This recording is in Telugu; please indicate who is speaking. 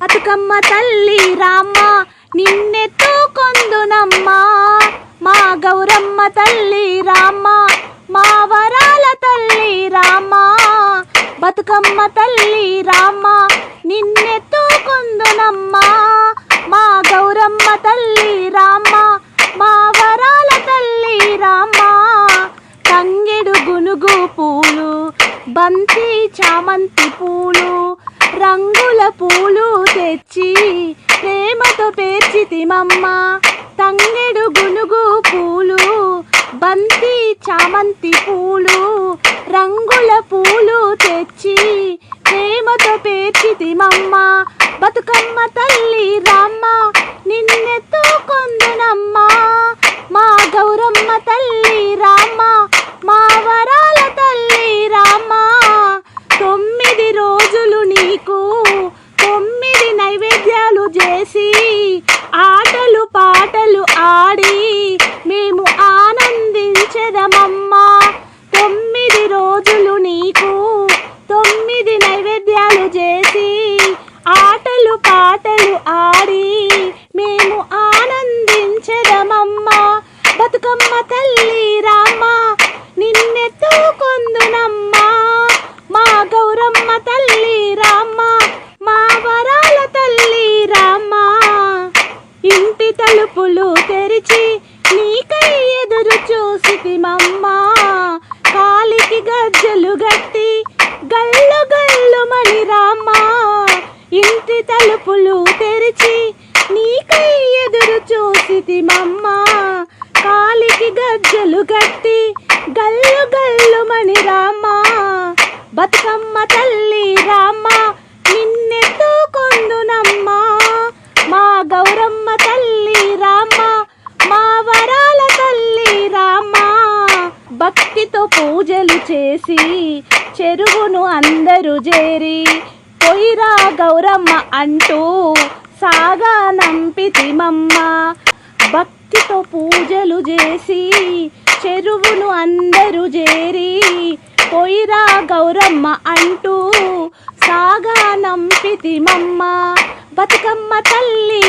Speaker 1: బతుకమ్మ తల్లి రామ్మ నిన్నెత్తుకొందునమ్మా, మా గౌరమ్మ తల్లి రామ్మ మా వరాల తల్లి రామ్మ. బతుకమ్మ తల్లి రామ్మ నిన్నెత్తుకొందునమ్మా, మా గౌరమ్మ తల్లి రామ్మ మా వరాల తల్లి రామ్మ. తంగెడు గునుగు పూలు, బంతి చామంతి పూలు, రంగుల పూలు తెచ్చి ప్రేమతో పేర్చితిమమ్మ. తంగెడు గునుగు పూలు, బంతి చామంతి పూలు, రంగుల పూలు తెచ్చి ప్రేమతో పేర్చితిమమ్మ. బతుకమ్మ తల్లి రామ్మ నిన్నెత్తుకొందునమ్మా, మా గౌరమ్మ తల్లి రామ్మ మా వరాల తల్లి రామ్మ. 9 రోజులు నీకు 9 నైవేద్యాలు చేసి ఆటలు పాటలు ఆడి మేము ఆనందించెదమమ్మా. 9 రోజులు నీకు 9 నైవేద్యాలు చేసి ఆటలు పాటలు ఆడి మేము ఆనందించెదమమ్మా. బతుకమ్మ తల్లి రామ్మ నిన్నెత్తుకొందునమ్మా, మా గౌరమ్మ తల్లి రామ్మ మా వరాల తల్లి రామ్మ. ఇంటి తలుపులు తెరిచి నీకై ఎదురు చూసితిమమ్మా, కాలికి గజ్జలు గట్టి గల్లు గల్లుమని రామ్మ. ఇంటి తలుపులు తెరిచి నీకై ఎదురు చూసితిమమ్మా, కాలికి గజ్జలు గట్టి గల్లు గల్లుమని రామ్మ. బతుకమ్మ తల్లి రామ్మ నిన్నెత్తుకొందునమ్మా, మా గౌరమ్మ తల్లి రామ్మ మా వరాల తల్లి రామ్మ. భక్తితో పూజలు చేసి చెరువును అందరూ చేరి పొయ్యిరా గౌరమ్మ అంటూ సాగా నంపితిమమ్మ. భక్తితో పూజలు చేసి చెరువును అందరూ చేరి పొయ్యిరా గౌరమ్మ అంటూ సాగా నంపితిమమ్మ. బతుకమ్మ తల్లి